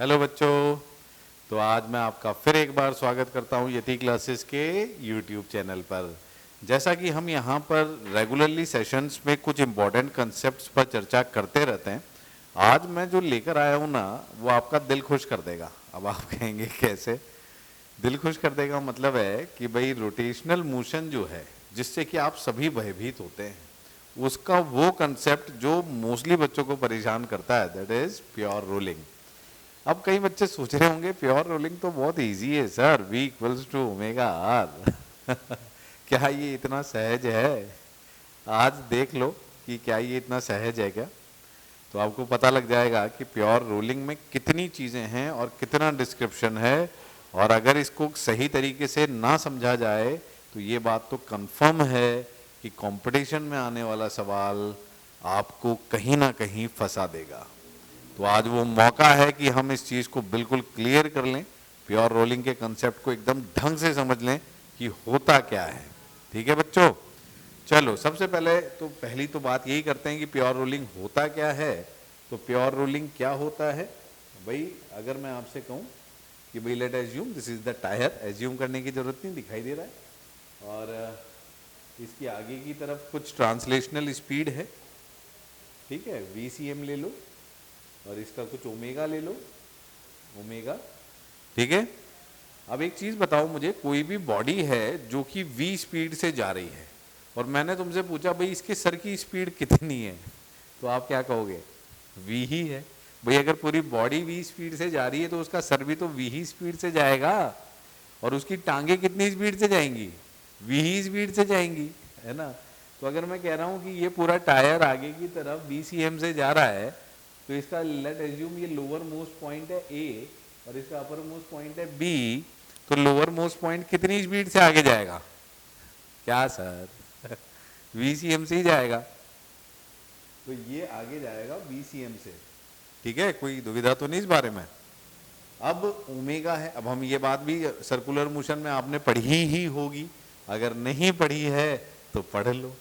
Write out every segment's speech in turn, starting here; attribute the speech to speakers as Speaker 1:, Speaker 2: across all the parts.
Speaker 1: Hello बच्चों। तो आज मैं आपका फिर एक बार स्वागत करता हूं यति क्लासेस के यूट्यूब चैनल पर। जैसा कि हम यहां पर रेगुलरली सेशंस में कुछ इम्पोर्टेंट कंसेप्ट्स पर चर्चा करते रहते हैं, आज मैं जो लेकर आया हूं ना वो आपका दिल खुश कर देगा। अब आप कहेंगे कैसे? दिल खुश कर देगा मतलब है कि भाई रोटेशनल मोशन जो है जिससे कि आप सभी भयभीत होते हैं, उसका वो कंसेप्ट जो मोस्टली बच्चों को परेशान करता है, दैट इज प्योर रोलिंग। अब कई बच्चे सोच रहे होंगे प्योर रोलिंग तो बहुत इजी है sir, V equals to omega R. क्या ये इतना सहज है? आज देख लो कि क्या ये इतना सहज है क्या। तो आपको पता लग जाएगा कि प्योर रोलिंग में कितनी चीज़ें हैं और कितना डिस्क्रिप्शन है, और अगर इसको सही तरीके से ना समझा जाए तो ये बात तो कंफर्म है कि कंपटीशन में आने वाला सवाल आपको कहीं ना कहीं फंसा देगा। तो आज वो मौका है कि हम इस चीज़ को बिल्कुल क्लियर कर लें, प्योर रोलिंग के कंसेप्ट को एकदम ढंग से समझ लें कि होता क्या है। ठीक है बच्चों, चलो सबसे पहले तो पहली तो बात यही करते हैं कि प्योर रोलिंग होता क्या है। तो प्योर रोलिंग क्या होता है भाई? अगर मैं आपसे कहूँ कि भाई late assume this is the tyre, assume करने की जरूरत नहीं, दिखाई दे रहा है, और इसकी आगे की तरफ कुछ ट्रांसलेशनल स्पीड है, ठीक है, VCM ले लो, और इसका कुछ ओमेगा ले लो, ओमेगा, ठीक है। अब एक चीज बताओ मुझे, कोई भी बॉडी है जो कि V स्पीड से जा रही है और मैंने तुमसे पूछा भाई इसके सर की स्पीड कितनी है, तो आप क्या कहोगे? V ही है। भाई अगर पूरी बॉडी V स्पीड से जा रही है तो उसका सर भी तो V ही स्पीड से जाएगा, और उसकी टांगे कितनी स्पीड से जाएंगी? V ही स्पीड से जाएंगी, है ना। तो अगर मैं कह रहा हूं कि ये पूरा टायर आगे की तरफ VCM से जा रहा है, तो इसका लेट एज्यूम ये लोअर मोस्ट पॉइंट है A और इसका अपर मोस्ट पॉइंट है B, तो लोअर मोस्ट पॉइंट कितनी स्पीड से आगे जाएगा? क्या सर? VCM से ही जाएगा, तो ये आगे जाएगा VCM से, ठीक है। कोई दुविधा तो नहीं इस बारे में? अब ओमेगा है, अब हम ये बात भी सर्कुलर मोशन में आपने पढ़ी ही होगी, अगर नहीं पढ़ी है तो पढ़ लो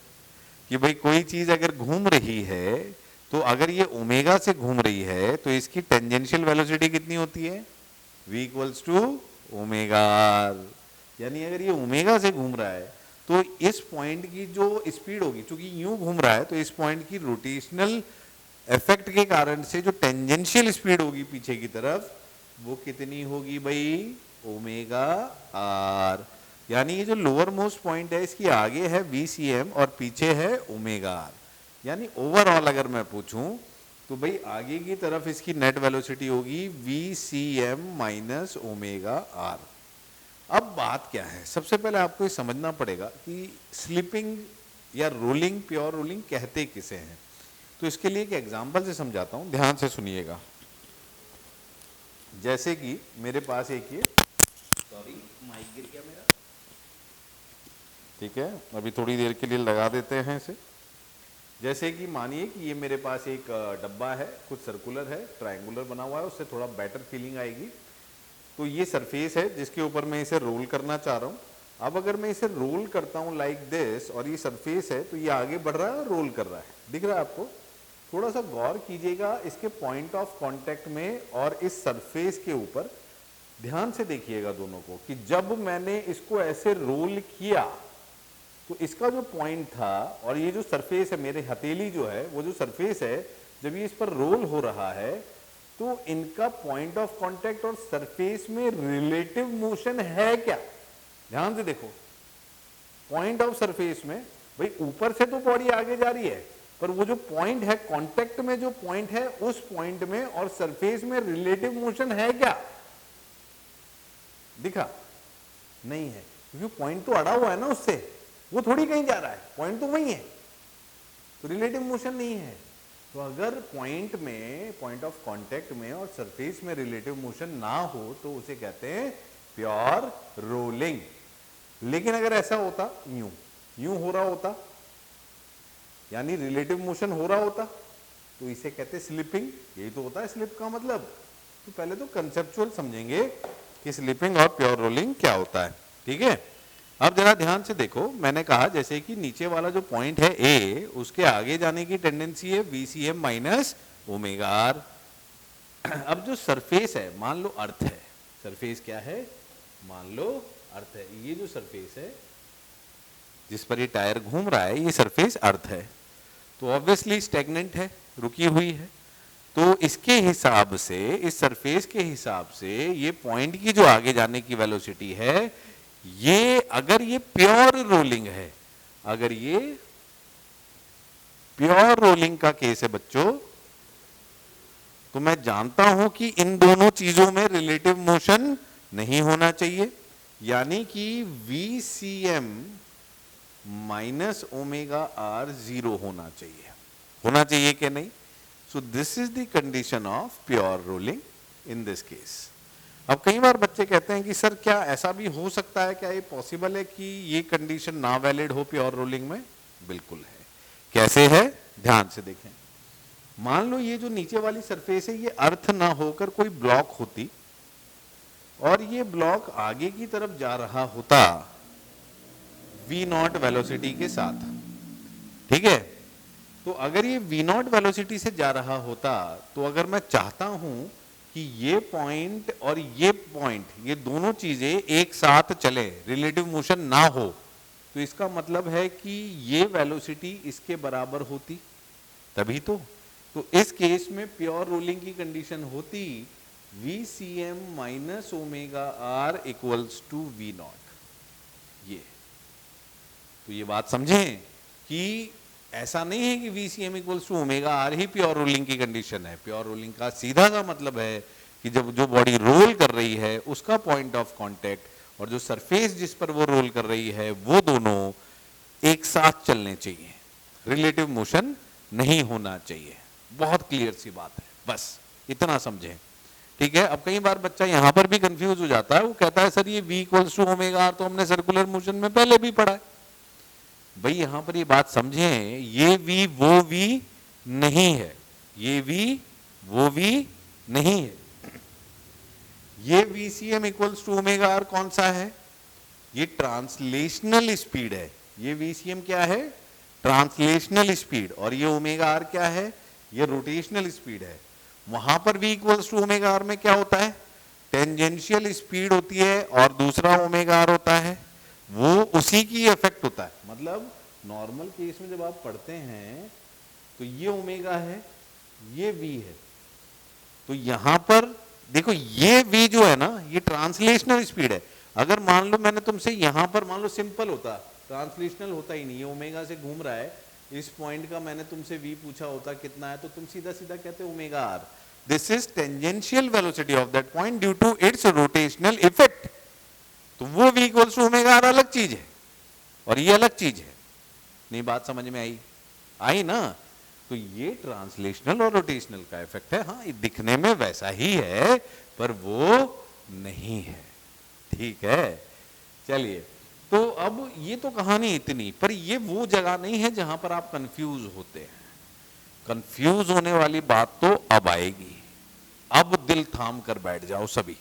Speaker 1: कि भाई कोई चीज अगर घूम रही है तो अगर ये ओमेगा से घूम रही है तो इसकी टेंजेंशियल वेलोसिटी कितनी होती है? V equals to omega R. यानी अगर ये ओमेगा से घूम रहा है तो इस पॉइंट की जो स्पीड होगी, चूंकि यूं घूम रहा है तो इस पॉइंट की रोटेशनल इफेक्ट के कारण से जो टेंजेंशियल स्पीड होगी पीछे की तरफ, वो कितनी होगी भाई? Omega R. यानी ये जो लोअर मोस्ट पॉइंट है इसकी आगे है VCM और पीछे है ओमेगा आर। यानी ओवरऑल अगर मैं पूछूं तो भाई आगे की तरफ इसकी नेट वेलोसिटी होगी VCM माइनस ओमेगा आर। अब बात क्या है, सबसे पहले आपको ये समझना पड़ेगा कि स्लिपिंग या रोलिंग, प्योर रोलिंग कहते किसे हैं। तो इसके लिए एक एग्जांपल से समझाता हूं, ध्यान से सुनिएगा। जैसे कि मेरे पास एक ये, सॉरी माइक गिर गया मेरा, ठीक है, अभी थोड़ी देर के लिए लगा देते हैं इसे। जैसे कि मानिए कि ये मेरे पास एक डब्बा है, कुछ सर्कुलर है, ट्रायंगुलर बना हुआ है, उससे थोड़ा बेटर फीलिंग आएगी। तो ये सरफेस है जिसके ऊपर मैं इसे रोल करना चाह रहा हूँ। अब अगर मैं इसे रोल करता हूँ लाइक दिस, और ये सरफेस है तो ये आगे बढ़ रहा है और रोल कर रहा है, दिख रहा है आपको? थोड़ा सा गौर कीजिएगा इसके पॉइंट ऑफ कांटेक्ट में और इस सरफेस के ऊपर, ध्यान से देखिएगा दोनों को, कि जब मैंने इसको ऐसे रोल किया तो इसका जो पॉइंट था और ये जो सरफेस है, मेरे हथेली जो है, वो जो सरफेस है, जब ये इस पर रोल हो रहा है तो इनका पॉइंट ऑफ कांटेक्ट और सरफेस में रिलेटिव मोशन है क्या? ध्यान से देखो, पॉइंट ऑफ सरफेस में, भाई ऊपर से तो बॉडी आगे जा रही है, पर वो जो पॉइंट है कांटेक्ट में, जो पॉइंट है उस पॉइंट में और सरफेस में रिलेटिव मोशन है क्या? दिखा? नहीं है, क्योंकि पॉइंट तो अड़ा हुआ है ना उससे, वो थोड़ी कहीं जा रहा है, पॉइंट तो वही है, तो रिलेटिव मोशन नहीं है। तो अगर पॉइंट में, पॉइंट ऑफ कांटेक्ट में और सरफेस में रिलेटिव मोशन ना हो तो उसे कहते हैं प्योर रोलिंग। लेकिन अगर ऐसा होता, यूं यूं हो रहा होता, यानी रिलेटिव मोशन हो रहा होता, तो इसे कहते हैं स्लिपिंग। यही तो होता है स्लिप का मतलब। तो पहले तो कंसेप्चुअल समझेंगे कि स्लिपिंग और प्योर रोलिंग क्या होता है, ठीक है। अब जरा ध्यान से देखो, मैंने कहा जैसे कि नीचे वाला जो पॉइंट है A, उसके आगे जाने की टेंडेंसी है VCM माइनस ओमेगा आर। अब जो सरफेस है, मान लो अर्थ है, सरफेस क्या है, मान लो अर्थ है, ये जो सरफेस है जिस पर ये टायर घूम रहा है, ये सरफेस अर्थ है, तो ऑब्वियसली स्टेगनेंट है, रुकी हुई है। तो इसके हिसाब से, इस सरफेस के हिसाब से ये पॉइंट की जो आगे जाने की वेलोसिटी है, ये अगर ये प्योर रोलिंग है, अगर ये प्योर रोलिंग का केस है बच्चों, तो मैं जानता हूं कि इन दोनों चीजों में रिलेटिव मोशन नहीं होना चाहिए, यानी कि VCM minus omega R zero होना चाहिए, होना चाहिए कि नहीं। So this is the condition of pure rolling in this case. अब कई बार बच्चे कहते हैं कि सर क्या ऐसा भी हो सकता है, क्या ये पॉसिबल है कि ये कंडीशन ना वैलिड हो प्योर रोलिंग में? बिल्कुल है। कैसे है, ध्यान से देखें। मान लो ये जो नीचे वाली सरफेस है, ये अर्थ ना होकर कोई ब्लॉक होती और ये ब्लॉक आगे की तरफ जा रहा होता V0 वेलोसिटी के साथ, ठीक है। तो अगर ये V0 वेलोसिटी से जा रहा होता, तो अगर मैं चाहता हूं कि ये पॉइंट और ये पॉइंट, ये दोनों चीजें एक साथ चले, रिलेटिव मोशन ना हो, तो इसका मतलब है कि ये वेलोसिटी इसके बराबर होती, तभी तो इस केस में प्योर रोलिंग की कंडीशन होती VCM minus omega R equals to V0। ये तो ये बात समझें कि ऐसा नहीं है कि VCM equals to omega R ही प्योर रोलिंग की कंडीशन है। प्योर रोलिंग का सीधा सा मतलब है कि जब जो बॉडी रोल कर रही है उसका पॉइंट ऑफ कांटेक्ट और जो सरफेस जिस पर वो रोल कर रही है, वो दोनों एक साथ चलने चाहिए, रिलेटिव मोशन नहीं होना चाहिए। बहुत क्लियर सी बात है, बस इतना समझें, ठीक है। अब कई बार बच्चा यहां पर भी कंफ्यूज हो जाता है, वो कहता है सर ये V equals to omega R तो हमने सर्कुलर मोशन में पहले भी पढ़ा है। भाई यहां पर ये बात समझें, ये V वो V नहीं है, ये V वो V नहीं है। ये VCM equals to omega R कौन सा है? ये ट्रांसलेशनल स्पीड है। ये VCM क्या है? Translational speed. और ये ओमेगा आर क्या है? ये रोटेशनल स्पीड है। वहां पर V equals to omega R में क्या होता है? टेंजेंशियल स्पीड होती है और दूसरा ओमेगा आर होता है, वो उसी की इफेक्ट होता है। मतलब नॉर्मल केस में जब आप पढ़ते हैं तो ये ओमेगा है, ये V है, तो यहां पर देखो ये V जो है ना, ये ट्रांसलेशनल स्पीड है। अगर मान लो मैंने तुमसे यहां पर, मान लो सिंपल होता, ट्रांसलेशनल होता ही नहीं, ये ओमेगा से घूम रहा है, इस पॉइंट का मैंने तुमसे V पूछा होता कितना है, तो तुम सीधा सीधा कहते omega R. This is tangential velocity of that point due to its rotational effect. तो वो V equals to omega R अलग चीज है और ये अलग चीज है। नहीं बात समझ में आई? आई ना? तो ये ट्रांसलेशनल और रोटेशनल का इफेक्ट है। हाँ, ये दिखने में वैसा ही है पर वो नहीं है, ठीक है। चलिए, तो अब ये तो कहानी इतनी, पर ये वो जगह नहीं है जहां पर आप कंफ्यूज होते हैं। कंफ्यूज होने वाली बात तो अब आएगी। अब दिल थाम कर बैठ जाओ सभी।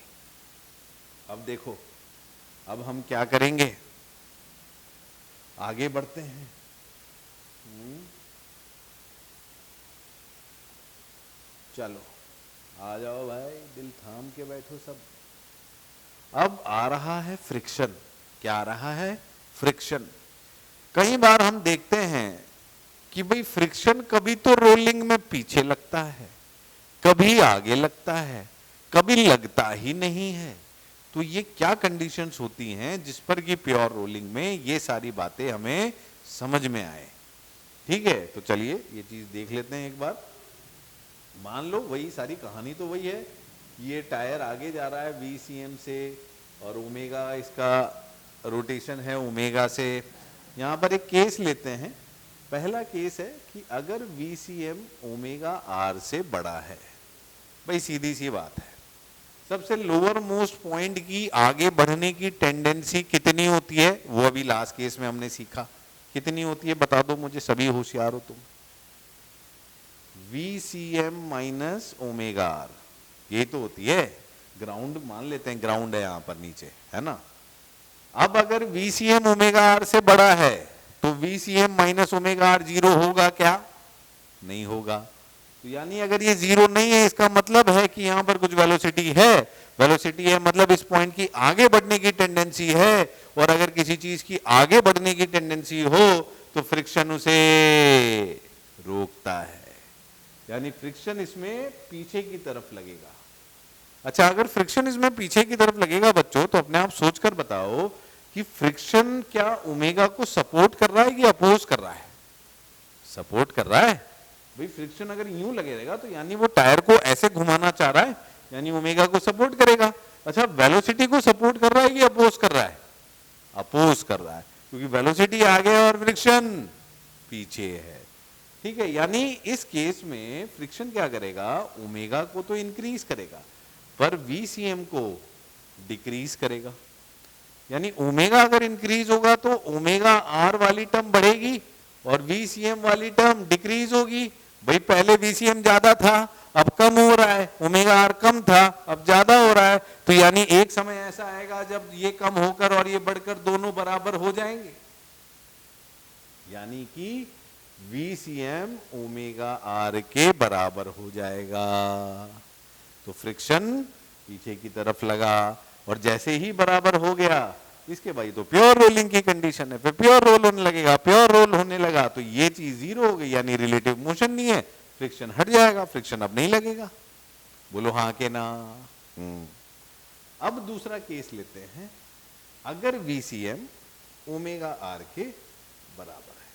Speaker 1: अब देखो, अब हम क्या करेंगे, आगे बढ़ते हैं। चलो आ जाओ भाई, दिल थाम के बैठो सब। अब आ रहा है फ्रिक्शन। क्या आ रहा है? फ्रिक्शन। कई बार हम देखते हैं कि भाई फ्रिक्शन कभी तो रोलिंग में पीछे लगता है, कभी आगे लगता है, कभी लगता ही नहीं है। तो ये क्या कंडीशंस होती हैं जिस पर कि प्योर रोलिंग में ये सारी बातें हमें समझ में आए? ठीक है, तो चलिए ये चीज देख लेते हैं एक बार। मान लो वही सारी कहानी तो वही है, ये टायर आगे जा रहा है VCM से और ओमेगा इसका रोटेशन है ओमेगा से। यहाँ पर एक केस लेते हैं। पहला केस है कि अगर VCM ओमेगा आर से बड़ा है, भाई सीधी सी बात है, सबसे लोअर मोस्ट पॉइंट की आगे बढ़ने की टेंडेंसी कितनी होती है, वो अभी लास्ट केस में हमने सीखा। कितनी होती है बता दो मुझे, सभी होशियार हो तुम। VCM माइनस ओमेगा आर, ये तो होती है। ग्राउंड मान लेते हैं, ग्राउंड है यहां पर नीचे, है ना। अब अगर VCM ओमेगा आर से बड़ा है तो VCM minus omega R zero होगा क्या? नहीं होगा। तो तो यानी अगर ये जीरो नहीं है इसका मतलब है कि यहाँ पर कुछ वेलोसिटी है। वेलोसिटी है मतलब इस पॉइंट की आगे बढ़ने की टेंडेंसी है, और अगर किसी चीज की आगे बढ़ने की टेंडेंसी हो तो फ्रिक्शन उसे रोकता है, यानी फ्रिक्शन इसमें पीछे की तरफ लगेगा। अच्छा, अगर फ्रिक्शन इसमें पीछे की तरफ लगेगा बच्चों, तो अपने आप सोचकर बताओ कि फ्रिक्शन क्या ओमेगा को सपोर्ट कर रहा है कि अपोज कर रहा है? सपोर्ट कर रहा है। भाई फ्रिक्शन अगर यूं लगे रहेगा तो यानी वो टायर को ऐसे घुमाना चाह रहा है, यानी ओमेगा को सपोर्ट करेगा। अच्छा, वेलोसिटी को सपोर्ट कर रहा है कि अपोज कर रहा है? अपोज कर रहा है, क्योंकि वेलोसिटी आगे है और फ्रिक्शन पीछे है। ठीक है, यानी इस केस में फ्रिक्शन क्या करेगा, ओमेगा को तो इंक्रीज करेगा पर VCM को डिक्रीज करेगा। यानी ओमेगा अगर इंक्रीज होगा तो ओमेगा आर वाली टर्म बढ़ेगी और VCM वाली टर्म डिक्रीज होगी। भाई पहले VCM ज्यादा था, अब कम हो रहा है, ओमेगा आर कम था, अब ज्यादा हो रहा है, तो यानी एक समय ऐसा आएगा जब ये कम होकर और ये बढ़कर दोनों बराबर हो जाएंगे, यानी कि VCM ओमेगा आर के बराबर हो जाएगा। तो फ्रिक्शन पीछे की तरफ लगा, और जैसे ही बराबर हो गया इसके भाई तो प्योर रोलिंग की कंडीशन है, फिर प्योर रोल होने लगेगा, प्योर रोल होने लगा तो ये चीज जीरो हो गई, यानी रिलेटिव मोशन नहीं है, फ्रिक्शन हट जाएगा, फ्रिक्शन अब नहीं लगेगा। बोलो हाँ के ना? अब दूसरा केस लेते हैं, अगर VCM ओमेगा आर के बराबर है।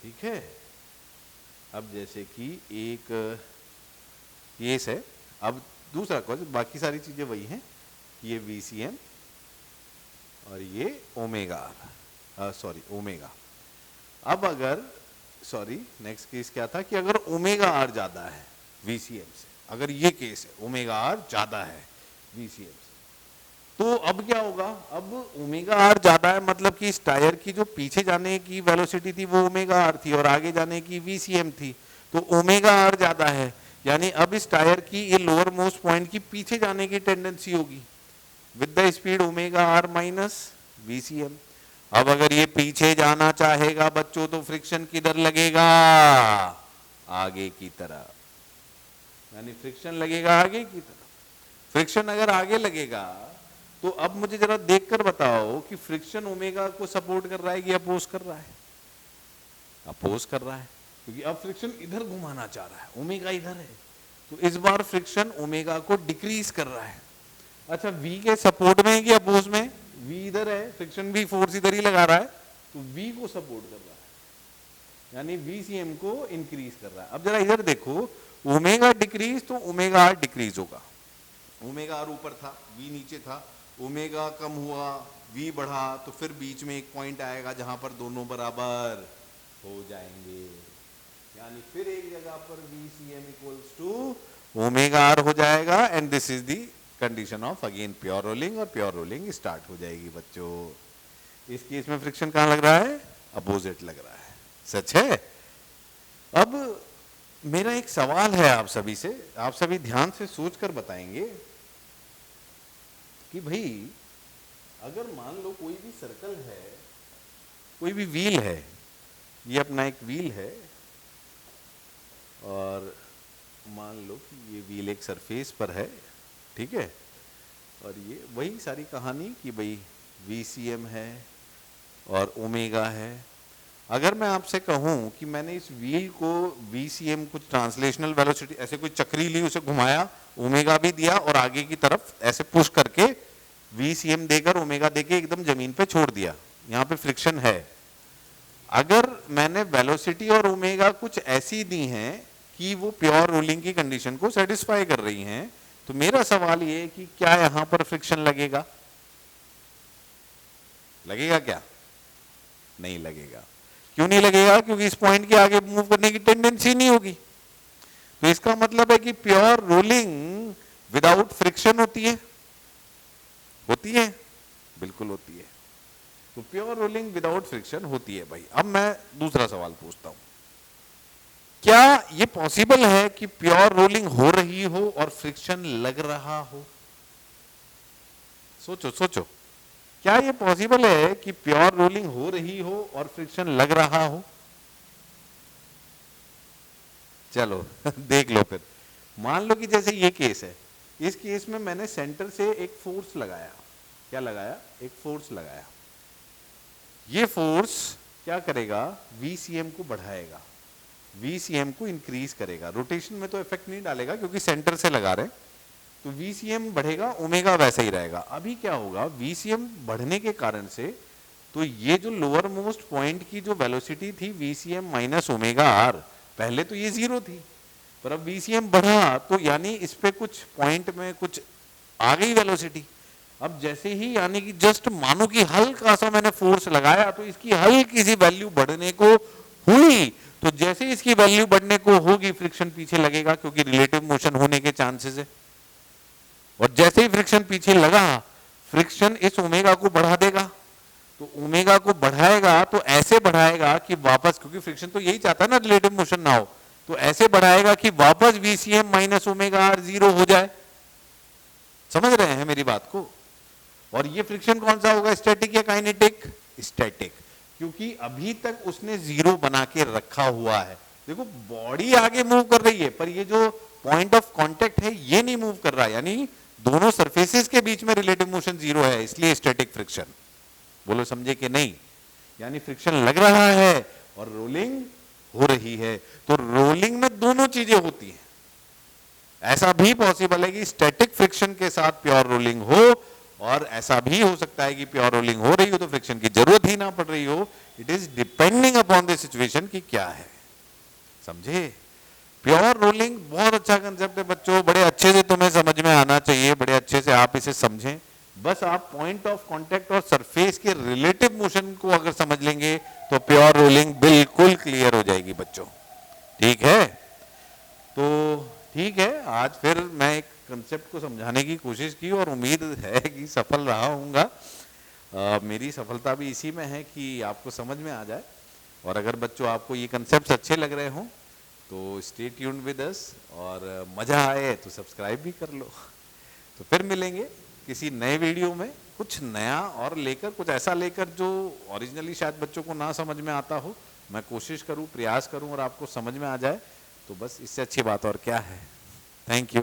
Speaker 1: ठीक है, अब जैसे कि एक केस है, अब दूसरा क्वेश्चन, बाकी सारी चीजें वही हैं, ये VCM और ये ओमेगा आर, सॉरी ओमेगा। अब अगर नेक्स्ट केस क्या था कि अगर ओमेगा आर ज्यादा है VCM से, अगर ये केस है ओमेगा आर ज्यादा है VCM से, तो अब क्या होगा, अब ओमेगा आर ज्यादा है मतलब कि इस टायर की जो पीछे जाने की वेलोसिटी थी वो ओमेगा आर थी और आगे जाने की VCM थी, तो ओमेगा आर ज्यादा है, यानी अब इस टायर की ये लोअर मोस्ट पॉइंट की पीछे जाने की टेंडेंसी होगी with the speed omega R minus VCM। अब अगर ये पीछे जाना चाहेगा बच्चों तो फ्रिक्शन किधर लगेगा, आगे की तरफ, यानी फ्रिक्शन लगेगा आगे की तरफ। फ्रिक्शन अगर आगे लगेगा तो अब मुझे जरा देखकर बताओ कि फ्रिक्शन ओमेगा को सपोर्ट कर रहा है कि अपोज कर रहा है? अपोज कर रहा है, क्योंकि अब फ्रिक्शन इधर घुमाना चाह रहा है, ओमेगा इधर है, तो इस बार फ्रिक्शन ओमेगा को डिक्रीज कर रहा है। अच्छा, V के सपोर्ट में है कि अपोज में? V इधर है, फ्रिक्शन भी फोर्स इधर ही लगा रहा है, तो V को सपोर्ट कर रहा है, यानी VCM को इंक्रीज कर रहा है। अब जरा इधर देखो, ओमेगा डिक्रीज तो ओमेगा आर डिक्रीज होगा। ओमेगा आर ऊपर था, V नीचे था, ओमेगा कम हुआ, V बढ़ा, तो फिर बीच में एक पॉइंट आएगा जहां पर दोनों बराबर हो जाएंगे, यानी फिर एक जगह पर VCM equals to omega R हो जाएगा, and this is the condition of again pure rolling, और प्योर रोलिंग स्टार्ट हो जाएगी बच्चों। इस केस में फ्रिक्शन कहां लग रहा है? अपोजिट लग रहा है। सच है। अब मेरा एक सवाल है आप सभी से, आप सभी ध्यान से सोचकर बताएंगे कि भाई अगर मान लो कोई भी सर्कल है, कोई भी व्हील है, ये अपना एक व्हील है, और मान लो कि ये व्हील एक सरफेस पर है, ठीक है, और ये वही सारी कहानी कि भाई VCM है और ओमेगा है। अगर मैं आपसे कहूं कि मैंने इस व्हील को VCM कुछ ट्रांसलेशनल वेलोसिटी ऐसे कोई चक्री ली, उसे घुमाया, ओमेगा भी दिया और आगे की तरफ ऐसे पुश करके VCM देकर ओमेगा देके एकदम जमीन पे छोड़ दिया, यहाँ पे फ्रिक्शन है। अगर मैंने वेलोसिटी और ओमेगा कुछ ऐसी दी हैं कि वो प्योर रोलिंग की कंडीशन को सेटिस्फाई कर रही हैं, तो मेरा सवाल ये है कि क्या यहां पर फ्रिक्शन लगेगा? लगेगा क्या? नहीं लगेगा। क्यों नहीं लगेगा? क्योंकि इस पॉइंट के आगे मूव करने की टेंडेंसी नहीं होगी। तो इसका मतलब है कि प्योर रोलिंग विदाउट फ्रिक्शन होती है? होती है, बिल्कुल होती है। तो प्योर रोलिंग विदाउट फ्रिक्शन होती है भाई। अब मैं दूसरा सवाल पूछता हूं, क्या ये पॉसिबल है कि प्योर रोलिंग हो रही हो और फ्रिक्शन लग रहा हो? सोचो सोचो, क्या ये पॉसिबल है कि प्योर रोलिंग हो रही हो और फ्रिक्शन लग रहा हो? चलो देख लो फिर। मान लो कि जैसे ये केस है, इस केस में मैंने सेंटर से एक फोर्स लगाया। क्या लगाया? एक फोर्स लगाया। ये फोर्स क्या करेगा? VCM को बढ़ाएगा, VCM को इंक्रीज करेगा। रोटेशन में तो इफेक्ट नहीं डालेगा क्योंकि सेंटर से लगा रहे, तो VCM बढ़ेगा, ओमेगा वैसा ही रहेगा। अभी क्या होगा? VCM बढ़ने के कारण से तो ये जो लोअर मोस्ट पॉइंट की जो वेलोसिटी थी VCM माइनस ओमेगा आर, पहले तो ये जीरो थी, पर अब VCM बढ़ा तो यानी इस पे कुछ पॉइंट में कुछ आ गई वेलोसिटी। अब जैसे ही यानी कि जस्ट मानो कि हल्का सा मैंने फोर्स लगाया तो इसकी हल्की सी वैल्यू बढ़ने को हुई, तो जैसे इसकी वैल्यू बढ़ने को होगी फ्रिक्शन पीछे लगेगा क्योंकि रिलेटिव मोशन होने के चांसेस है। और जैसे ही फ्रिक्शन पीछे लगा, फ्रिक्शन इस ओमेगा को बढ़ा देगा, तो ओमेगा को बढ़ाएगा तो ऐसे बढ़ाएगा कि वापस, क्योंकि फ्रिक्शन तो यही चाहता है ना रिलेटिव मोशन ना हो, तो ऐसे बढ़ाएगा कि वापस VCM minus omega R zero हो जाए। समझ रहे हैं मेरी बात को? और ये फ्रिक्शन कौन सा होगा? स्टैटिक या काइनेटिक? स्टैटिक, क्योंकि अभी तक उसने जीरो बना के रखा हुआ है। देखो बॉडी आगे मूव कर रही है पर ये जो पॉइंट ऑफ कांटेक्ट है ये नहीं मूव कर रहा है, यानी दोनों सरफेसेस के बीच में रिलेटिव मोशन जीरो है, इसलिए स्टैटिक फ्रिक्शन। बोलो समझे कि नहीं? यानी फ्रिक्शन लग रहा है और रोलिंग हो रही है, तो रोलिंग में दोनों चीजें होती हैं। ऐसा भी पॉसिबल है कि स्टैटिक फ्रिक्शन के साथ प्योर रोलिंग हो, और ऐसा भी हो सकता है कि प्योर रोलिंग हो रही हो तो फ्रिक्शन की जरूरत ही ना पड़ रही हो। It is depending upon the situation कि क्या है। समझे? प्योर रोलिंग बहुत अच्छा कंसेप्ट है बच्चों, बड़े अच्छे से तुम्हें समझ में आना चाहिए, बड़े अच्छे से आप इसे समझें। बस आप पॉइंट ऑफ कांटेक्ट और सरफेस के रिलेटिव मोशन को अगर समझ लेंगे तो प्योर रोलिंग बिल्कुल क्लियर हो जाएगी बच्चों। ठीक है? तो ठीक है, आज फिर मैं एक कंसेप्ट को समझाने की कोशिश की और उम्मीद है कि सफल रहा हूँगा। मेरी सफलता भी इसी में है कि आपको समझ में आ जाए, और अगर बच्चों आपको ये कंसेप्ट्स अच्छे लग रहे हों तो स्टे ट्यून्ड विद अस, और मज़ा आए तो सब्सक्राइब भी कर लो। तो फिर मिलेंगे किसी नए वीडियो में, कुछ नया और लेकर, कुछ ऐसा लेकर जो ओरिजिनली शायद बच्चों को ना समझ में आता हो। मैं कोशिश करूं, प्रयास करूं और आपको समझ में आ जाए, तो बस इससे अच्छी बात और क्या है। Thank you.